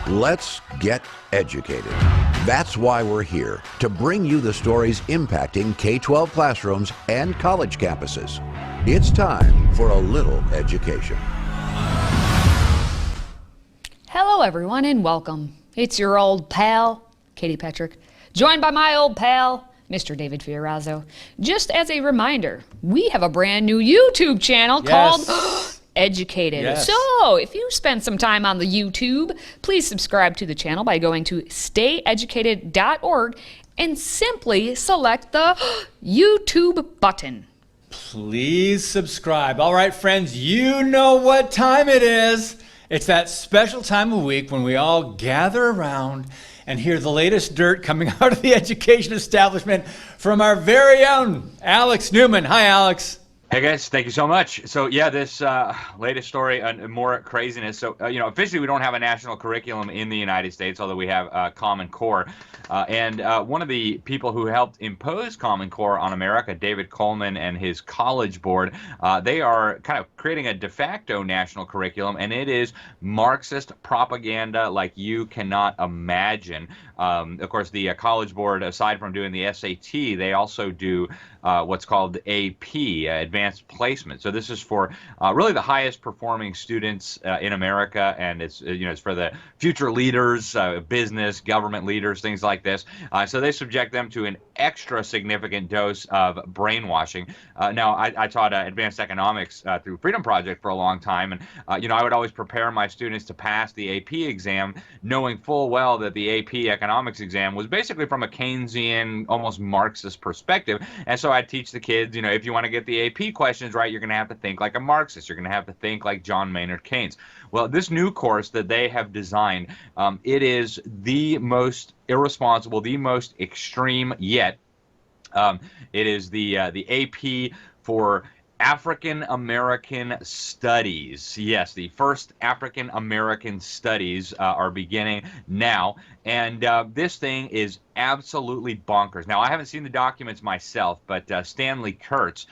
Let's get educated. That's why we're here, to bring you the stories impacting K-12 classrooms and college campuses. It's time for a little education. Hello everyone and welcome. It's your old pal, Katie Petrick, joined by my old pal, Mr. David Fiorazzo. Just as a reminder, we have a brand new YouTube channel called Educated. Yes. So if you spend some time on the YouTube, please subscribe to the channel by going to stayeducated.org and simply select the YouTube button. Please subscribe. All right, friends, you know what time it is. It's that special time of week when we all gather around and hear the latest dirt coming out of the education establishment from our very own Alex Newman. Hi, Alex. Hey guys, thank you so much. So yeah, this latest story and more craziness. So officially we don't have a national curriculum in the United States, although we have Common Core. And one of the people who helped impose Common Core on America, David Coleman and his college board, they are kind of creating a de facto national curriculum, and it is Marxist propaganda like you cannot imagine. Of course, the College Board, aside from doing the SAT, they also do what's called AP, Advanced Placement. So this is for really the highest performing students in America, and it's it's for the future leaders, business, government leaders, things like this. So they subject them to an extra significant dose of brainwashing. Now, I taught advanced economics through FreedomProject for a long time, and I would always prepare my students to pass the AP exam, knowing full well that the AP economics exam was basically from a Keynesian, almost Marxist perspective. And so I'd teach the kids, if you want to get the AP questions right, you're going to have to think like a Marxist. You're going to have to think like John Maynard Keynes. Well, this new course that they have designed, it is the most irresponsible, the most extreme yet. It is the AP for African American Studies. Yes, the first African American Studies are beginning now, and this thing is absolutely bonkers. Now, I haven't seen the documents myself, but Stanley Kurtz,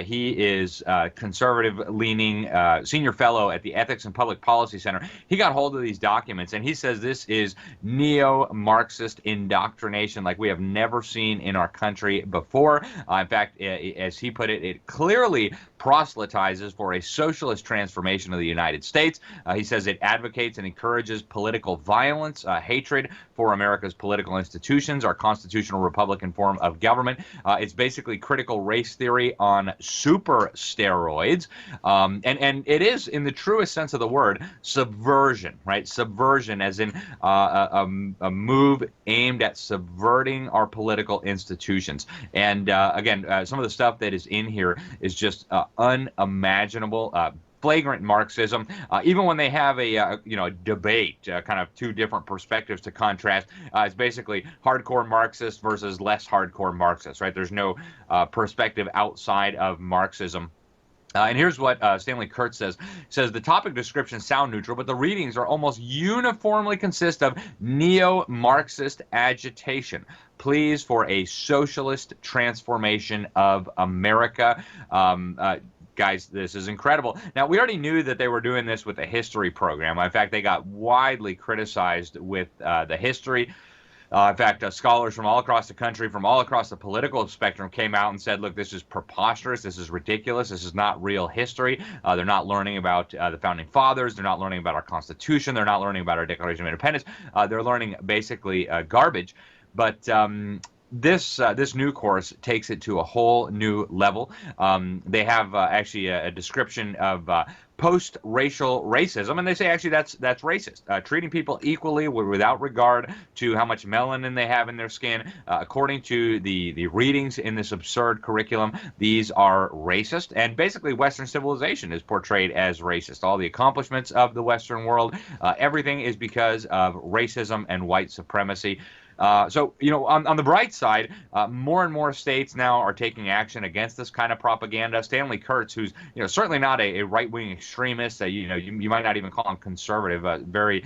he is conservative-leaning senior fellow at the Ethics and Public Policy Center. He got hold of these documents, and he says this is neo-Marxist indoctrination like we have never seen in our country before. In fact, as he put it, it clearly proselytizes for a socialist transformation of the United States. He says it advocates and encourages political violence, hatred for America's political institutions, our constitutional Republican form of government. It's basically critical race theory on super steroids. And it is, in the truest sense of the word, subversion, right? Subversion as in a move aimed at subverting our political institutions. And again, some of the stuff that is in here is just unimaginable, flagrant Marxism. Even when they have a debate, kind of two different perspectives to contrast, it's basically hardcore Marxist versus less hardcore Marxist, right? There's no perspective outside of Marxism. And here's what Stanley Kurtz says. He says, the topic descriptions sound neutral, but the readings are almost uniformly consist of neo-Marxist agitation. Pleas for a socialist transformation of America. Guys, this is incredible. Now, we already knew that they were doing this with a history program. In fact, they got widely criticized with the history. In fact, scholars from all across the country, from all across the political spectrum came out and said, look, this is preposterous, this is ridiculous, this is not real history. They're not learning about the Founding Fathers, they're not learning about our Constitution, they're not learning about our Declaration of Independence. They're learning basically garbage. But this new course takes it to a whole new level. They have actually a description of post-racial racism, and they say actually that's racist. Treating people equally without regard to how much melanin they have in their skin. According to the readings in this absurd curriculum, these are racist, and basically Western civilization is portrayed as racist. All the accomplishments of the Western world, everything is because of racism and white supremacy. So, on the bright side, more and more states now are taking action against this kind of propaganda. Stanley Kurtz, who's certainly not a right-wing extremist, you might not even call him conservative, very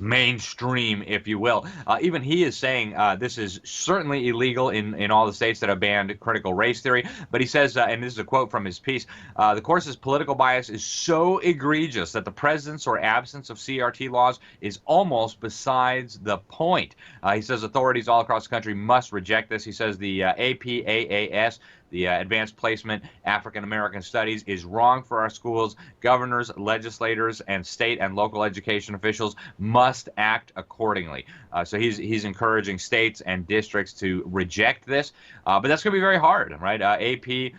mainstream, if you will. Even he is saying this is certainly illegal in all the states that have banned critical race theory. But he says, and this is a quote from his piece, the course's political bias is so egregious that the presence or absence of CRT laws is almost besides the point. He says authorities all across the country must reject this. He says the APAAS, the Advanced Placement African American Studies, is wrong for our schools. Governors, legislators, and state and local education officials must act accordingly. So he's encouraging states and districts to reject this, but that's going to be very hard, right? AP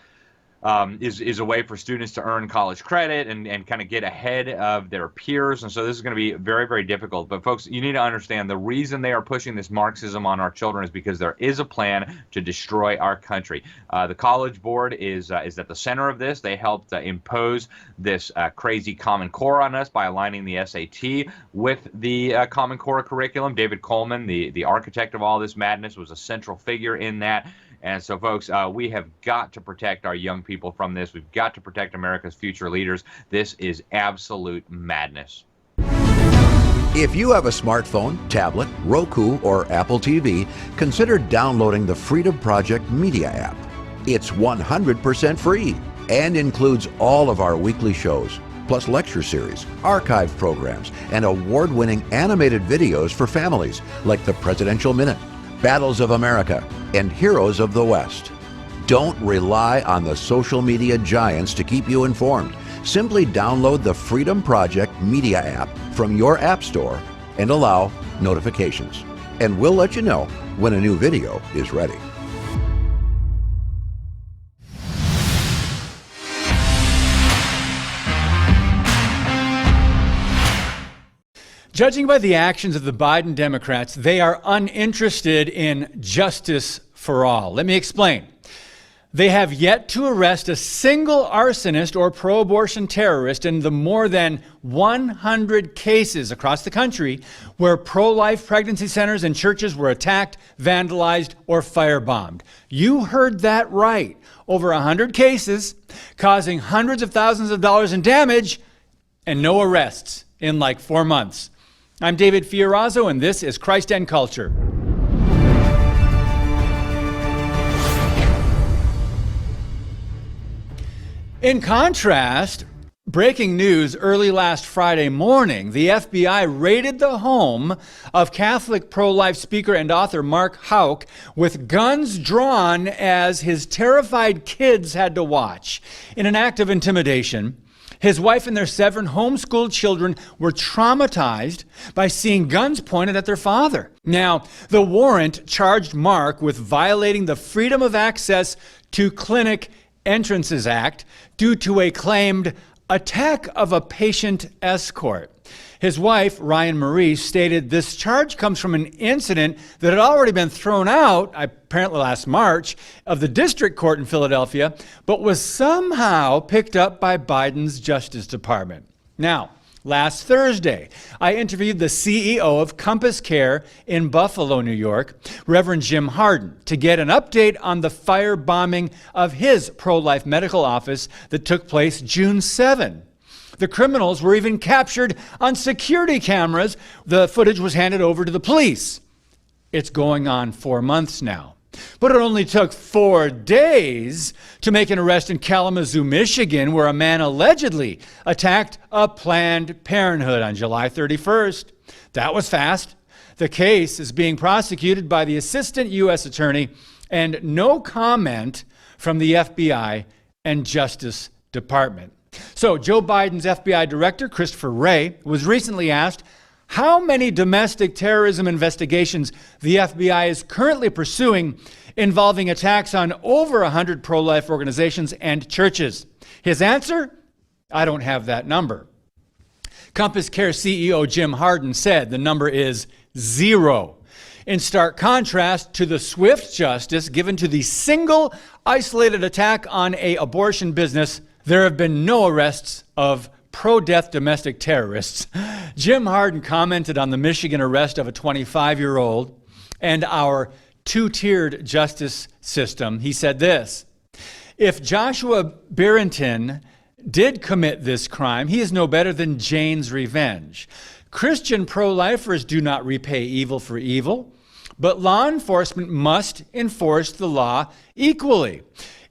is a way for students to earn college credit and kind of get ahead of their peers. And so this is going to be very, very difficult. But folks, you need to understand the reason they are pushing this Marxism on our children is because there is a plan to destroy our country. The College Board is at the center of this. They helped impose this crazy Common Core on us by aligning the SAT with the Common Core curriculum. David Coleman, the architect of all this madness, was a central figure in that. And so, folks, we have got to protect our young people from this. We've got to protect America's future leaders. This is absolute madness. If you have a smartphone, tablet, Roku, or Apple TV, consider downloading the Freedom Project Media app. It's 100% free and includes all of our weekly shows, plus lecture series, archive programs, and award-winning animated videos for families like the Presidential Minute, Battles of America, and Heroes of the West. Don't rely on the social media giants to keep you informed. Simply download the Freedom Project Media app from your app store and allow notifications. And we'll let you know when a new video is ready. Judging by the actions of the Biden Democrats, they are uninterested in justice for all. Let me explain. They have yet to arrest a single arsonist or pro-abortion terrorist in the more than 100 cases across the country where pro-life pregnancy centers and churches were attacked, vandalized, or firebombed. You heard that right. Over 100 cases, causing hundreds of thousands of dollars in damage, and no arrests in like 4 months. I'm David Fiorazo, and this is Christ and Culture. In contrast, breaking news early last Friday morning, the FBI raided the home of Catholic pro-life speaker and author Mark Houck with guns drawn as his terrified kids had to watch. In an act of intimidation, his wife and their 7 homeschooled children were traumatized by seeing guns pointed at their father. Now, the warrant charged Mark with violating the Freedom of Access to Clinic Entrances Act due to a claimed attack of a patient escort. His wife, Ryan Marie, stated this charge comes from an incident that had already been thrown out, apparently last March, of the district court in Philadelphia, but was somehow picked up by Biden's Justice Department. Now, last Thursday, I interviewed the CEO of Compass Care in Buffalo, New York, Reverend Jim Harden, to get an update on the firebombing of his pro-life medical office that took place June 7. The criminals were even captured on security cameras. The footage was handed over to the police. It's going on 4 months now. But it only took 4 days to make an arrest in Kalamazoo, Michigan, where a man allegedly attacked a Planned Parenthood on July 31st. That was fast. The case is being prosecuted by the assistant U.S. attorney, and no comment from the FBI and Justice Department. So Joe Biden's FBI director, Christopher Wray, was recently asked how many domestic terrorism investigations the FBI is currently pursuing involving attacks on over 100 pro-life organizations and churches. His answer? I don't have that number. Compass Care CEO Jim Harden said the number is 0. In stark contrast to the swift justice given to the single isolated attack on an abortion business, there have been no arrests of pro-death domestic terrorists. Jim Harden commented on the Michigan arrest of a 25-year-old and our 2-tiered justice system. He said this: if Joshua Barrington did commit this crime, he is no better than Jane's revenge. Christian pro-lifers do not repay evil for evil, but law enforcement must enforce the law equally.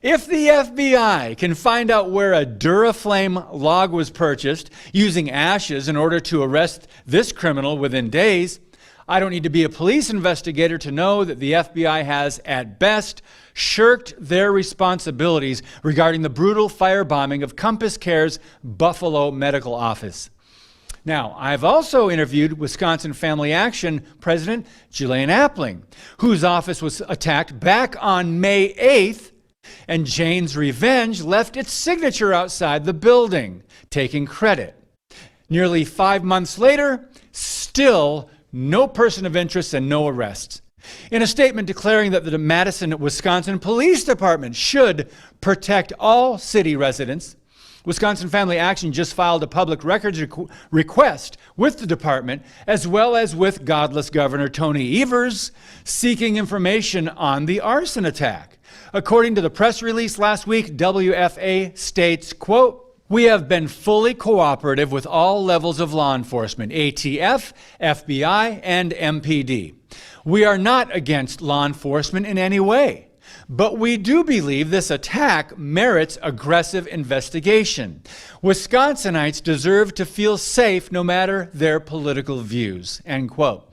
If the FBI can find out where a Duraflame log was purchased using ashes in order to arrest this criminal within days, I don't need to be a police investigator to know that the FBI has, at best, shirked their responsibilities regarding the brutal firebombing of Compass Care's Buffalo Medical Office. Now, I've also interviewed Wisconsin Family Action President Ghislaine Appling, whose office was attacked back on May 8th, and Jane's revenge left its signature outside the building, taking credit. Nearly 5 months later, still no person of interest and no arrests. In a statement declaring that the Madison, Wisconsin Police Department should protect all city residents, Wisconsin Family Action just filed a public records request with the department, as well as with godless Governor Tony Evers, seeking information on the arson attack. According to the press release last week, WFA states, quote, "We have been fully cooperative with all levels of law enforcement, ATF, FBI, and MPD. We are not against law enforcement in any way, but we do believe this attack merits aggressive investigation. Wisconsinites deserve to feel safe no matter their political views," end quote.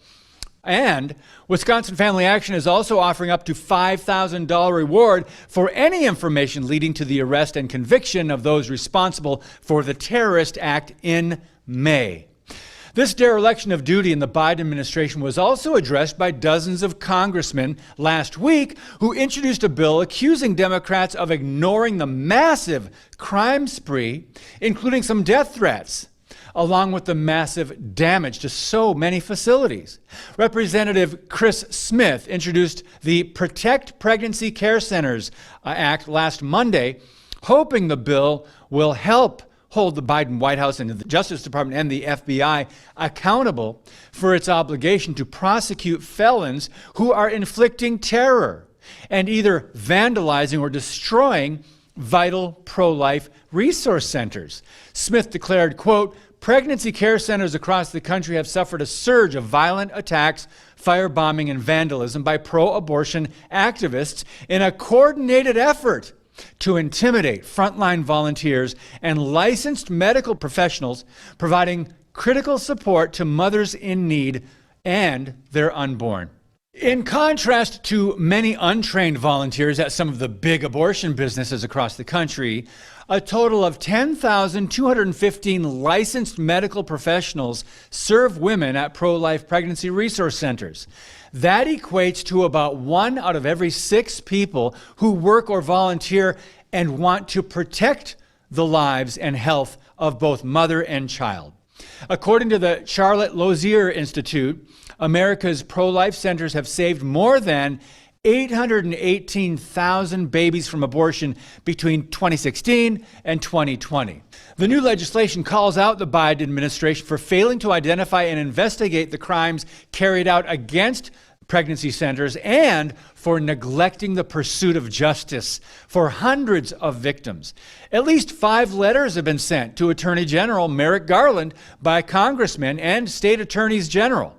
And Wisconsin Family Action is also offering up to $5,000 reward for any information leading to the arrest and conviction of those responsible for the terrorist act in May. This dereliction of duty in the Biden administration was also addressed by dozens of congressmen last week who introduced a bill accusing Democrats of ignoring the massive crime spree, including some death threats, along with the massive damage to so many facilities. Representative Chris Smith introduced the Protect Pregnancy Care Centers Act last Monday, hoping the bill will help hold the Biden White House and the Justice Department and the FBI accountable for its obligation to prosecute felons who are inflicting terror and either vandalizing or destroying vital pro-life resource centers. Smith declared, quote, "Pregnancy care centers across the country have suffered a surge of violent attacks, firebombing, and vandalism by pro-abortion activists in a coordinated effort to intimidate frontline volunteers and licensed medical professionals providing critical support to mothers in need and their unborn." In contrast to many untrained volunteers at some of the big abortion businesses across the country, a total of 10,215 licensed medical professionals serve women at pro-life pregnancy resource centers. That equates to about 1 out of every 6 people who work or volunteer and want to protect the lives and health of both mother and child. According to the Charlotte Lozier Institute, America's pro-life centers have saved more than 818,000 babies from abortion between 2016 and 2020. The new legislation calls out the Biden administration for failing to identify and investigate the crimes carried out against pregnancy centers and for neglecting the pursuit of justice for hundreds of victims. At least 5 letters have been sent to Attorney General Merrick Garland by congressmen and state attorneys general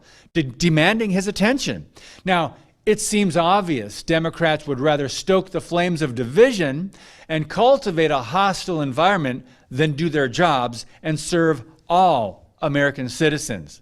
demanding his attention. Now, it seems obvious Democrats would rather stoke the flames of division and cultivate a hostile environment than do their jobs and serve all American citizens.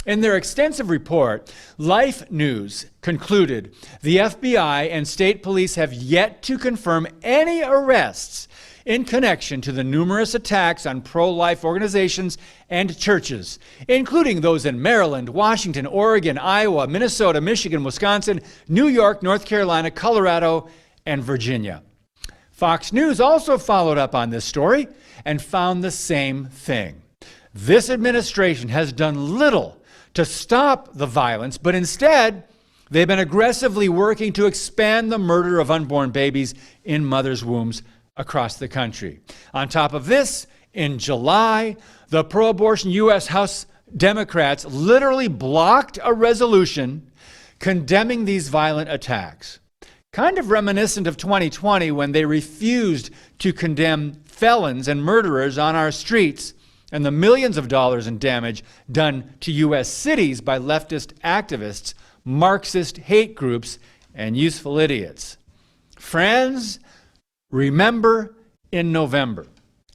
In their extensive report, Life News concluded the FBI and state police have yet to confirm any arrests in connection to the numerous attacks on pro-life organizations and churches, including those in Maryland, Washington, Oregon, Iowa, Minnesota, Michigan, Wisconsin, New York, North Carolina, Colorado, and Virginia. Fox News also followed up on this story and found the same thing. This administration has done little to stop the violence, but instead, they've been aggressively working to expand the murder of unborn babies in mothers' wombs across the country. On top of this, in July, the pro-abortion U.S. House Democrats literally blocked a resolution condemning these violent attacks. Kind of reminiscent of 2020 when they refused to condemn felons and murderers on our streets and the millions of dollars in damage done to U.S. cities by leftist activists, Marxist hate groups, and useful idiots. Friends, remember in November,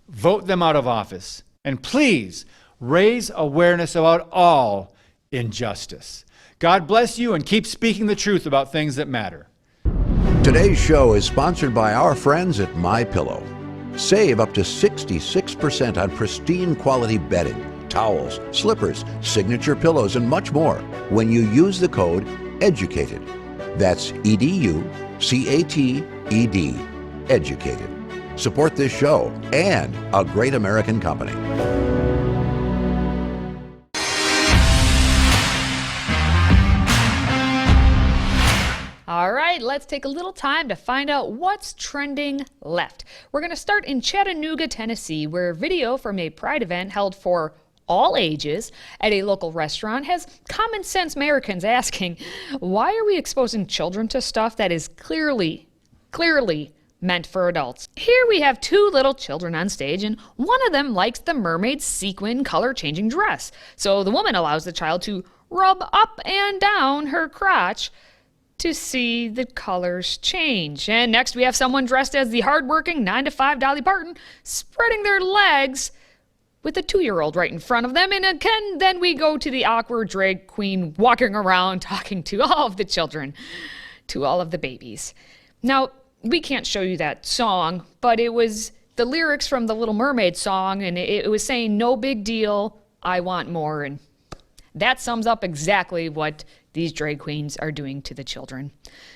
vote them out of office, and please raise awareness about all injustice. God bless you, and keep speaking the truth about things that matter. Today's show is sponsored by our friends at MyPillow. Save up to 66% on pristine quality bedding, towels, slippers, signature pillows, and much more when you use the code EDUCATED. That's EDUCATED. Educated. Support this show and a great American company. All right, let's take a little time to find out what's trending left. We're going to start in Chattanooga, Tennessee, where video from a Pride event held for all ages at a local restaurant has common sense Americans asking, why are we exposing children to stuff that is clearly meant for adults? Here we have two little children on stage, and one of them likes the mermaid's sequin color-changing dress. So the woman allows the child to rub up and down her crotch to see the colors change. And next we have someone dressed as the hardworking 9-to-5 Dolly Parton spreading their legs with a 2-year-old right in front of them. And again, then we go to the awkward drag queen walking around talking to all of the children, to all of the babies. Now, we can't show you that song, but it was the lyrics from the Little Mermaid song, and it was saying, no big deal, I want more. And that sums up exactly what these drag queens are doing to the children.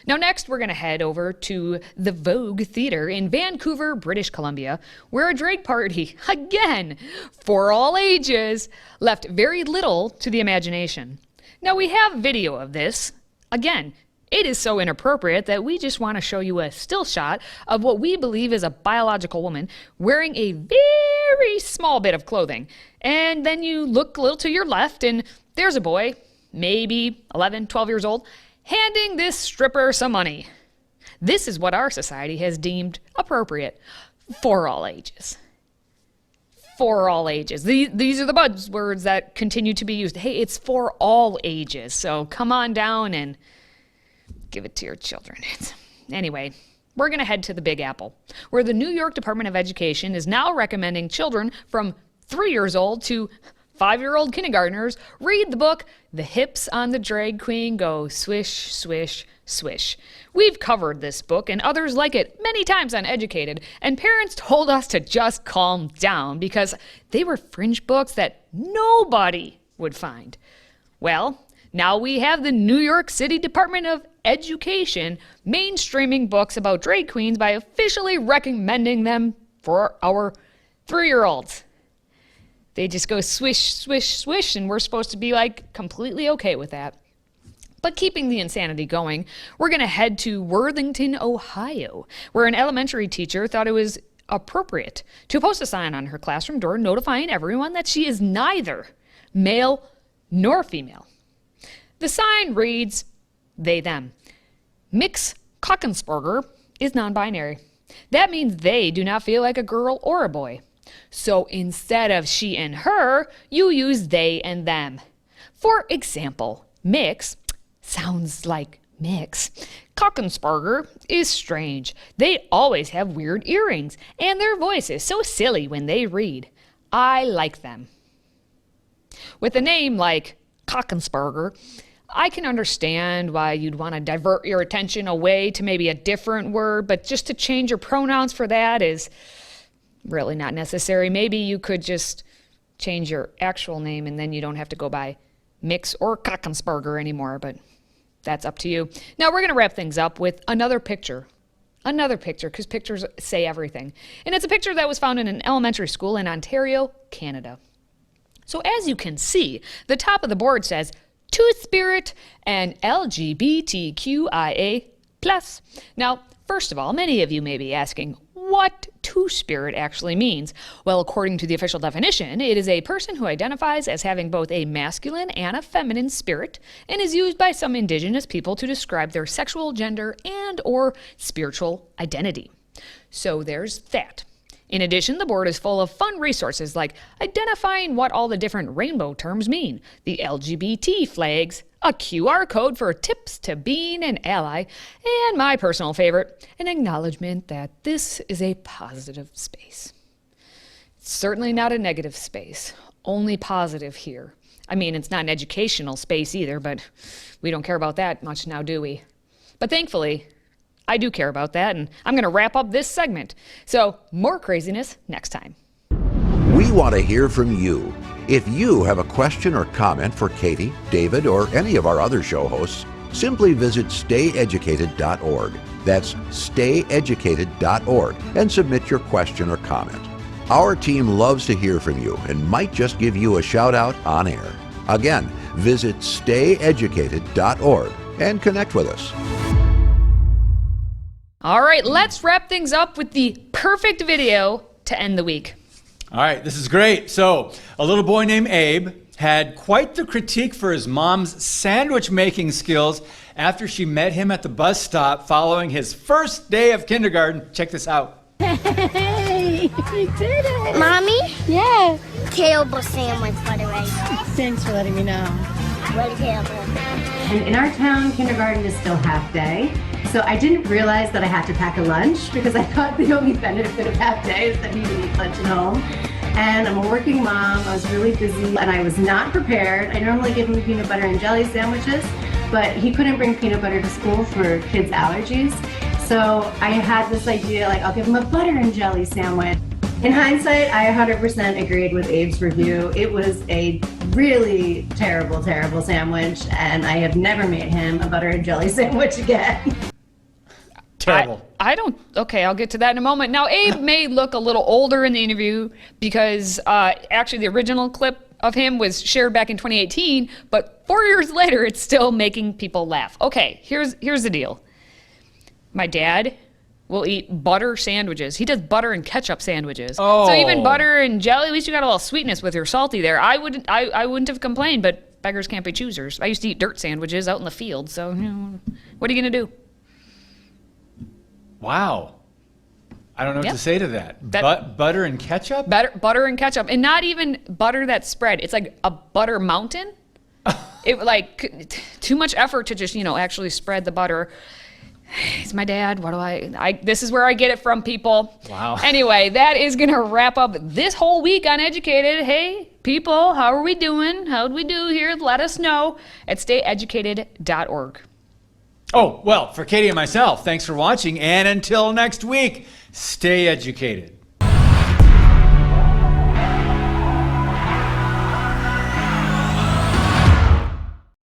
Now next, we're going to head over to the Vogue Theater in Vancouver, British Columbia, where a drag party, again, for all ages, left very little to the imagination. Now we have video of this. Again, it is so inappropriate that we just want to show you a still shot of what we believe is a biological woman wearing a very small bit of clothing. And then you look a little to your left and there's a boy, maybe 11, 12 years old, handing this stripper some money. This is what our society has deemed appropriate for all ages. For all ages. These are the buzzwords that continue to be used. Hey, it's for all ages. So come on down and give it to your children. Anyway, we're going to head to the Big Apple, where the New York Department of Education is now recommending children from 3 years old to 5-year-old kindergartners read the book, The Hips on the Drag Queen Go Swish, Swish, Swish. We've covered this book and others like it many times on Educated, and parents told us to just calm down because they were fringe books that nobody would find. Well, now we have the New York City Department of Education mainstreaming books about drag queens by officially recommending them for our 3-year-olds. They just go swish, swish, swish, and we're supposed to be like completely okay with that. But keeping the insanity going, we're going to head to Worthington, Ohio, where an elementary teacher thought it was appropriate to post a sign on her classroom door notifying everyone that she is neither male nor female. The sign reads, they, them. Mix Cockensberger is non-binary. That means they do not feel like a girl or a boy. So instead of she and her, you use they and them. For example, mix sounds like mix. Cockensberger is strange. They always have weird earrings, and their voice is so silly when they read. I like them. With a name like Cockensberger, I can understand why you'd want to divert your attention away to maybe a different word, but just to change your pronouns for that is really not necessary. Maybe you could just change your actual name and then you don't have to go by Mix or Cockensberger anymore, but that's up to you. Now we're going to wrap things up with another picture, because pictures say everything. And it's a picture that was found in an elementary school in Ontario, Canada. So as you can see, the top of the board says Two-Spirit and LGBTQIA+. Now, first of all, many of you may be asking what Two-Spirit actually means. Well, according to the official definition, it is a person who identifies as having both a masculine and a feminine spirit and is used by some indigenous people to describe their sexual, gender, and or spiritual identity. So there's that. In addition, the board is full of fun resources like identifying what all the different rainbow terms mean, the LGBT flags, a QR code for tips to being an ally, and my personal favorite, an acknowledgement that this is a positive space. It's certainly not a negative space, only positive here. I mean, it's not an educational space either, but we don't care about that much now, do we? But thankfully, I do care about that, and I'm going to wrap up this segment. So, more craziness next time. We want to hear from you. If you have a question or comment for Katie, David, or any of our other show hosts, simply visit stayeducated.org. That's stayeducated.org and submit your question or comment. Our team loves to hear from you and might just give you a shout out on air. Again, visit stayeducated.org and connect with us. All right, let's wrap things up with the perfect video to end the week. All right, this is great. So, a little boy named Abe had quite the critique for his mom's sandwich making skills after she met him at the bus stop following his first day of kindergarten. Check this out. Hey, you did it. Mommy? Yeah. Terrible sandwich, by the way. Thanks for letting me know. Really terrible. And in our town, kindergarten is still half day. So I didn't realize that I had to pack a lunch because I thought the only benefit of half day is that he would eat lunch at home. And I'm a working mom. I was really busy and I was not prepared. I normally give him peanut butter and jelly sandwiches, but he couldn't bring peanut butter to school for kids' allergies. So I had this idea, like, I'll give him a butter and jelly sandwich. In hindsight, I 100% agreed with Abe's review. It was a really terrible, terrible sandwich, and I have never made him a butter and jelly sandwich again. Terrible. Okay, I'll get to that in a moment. Now, Abe may look a little older in the interview because actually the original clip of him was shared back in 2018, but 4 years later, it's still making people laugh. Okay, here's the deal. My dad will eat butter sandwiches. He does butter and ketchup sandwiches. Oh. So even butter and jelly, at least you got a little sweetness with your salty there. I wouldn't have complained, but beggars can't be choosers. I used to eat dirt sandwiches out in the field, so what are you gonna do? Wow. I don't know Yep. what to say to that. Butter and ketchup? Butter and ketchup, and not even butter that's spread. It's like a butter mountain. It like too much effort to just actually spread the butter. He's my dad. What do I this is where I get it from, people. Wow. Anyway, that is going to wrap up this whole week on Educated. Hey, people, how are we doing? How'd we do here? Let us know at stayeducated.org. Oh, well, for Katie and myself, thanks for watching, and until next week, stay educated.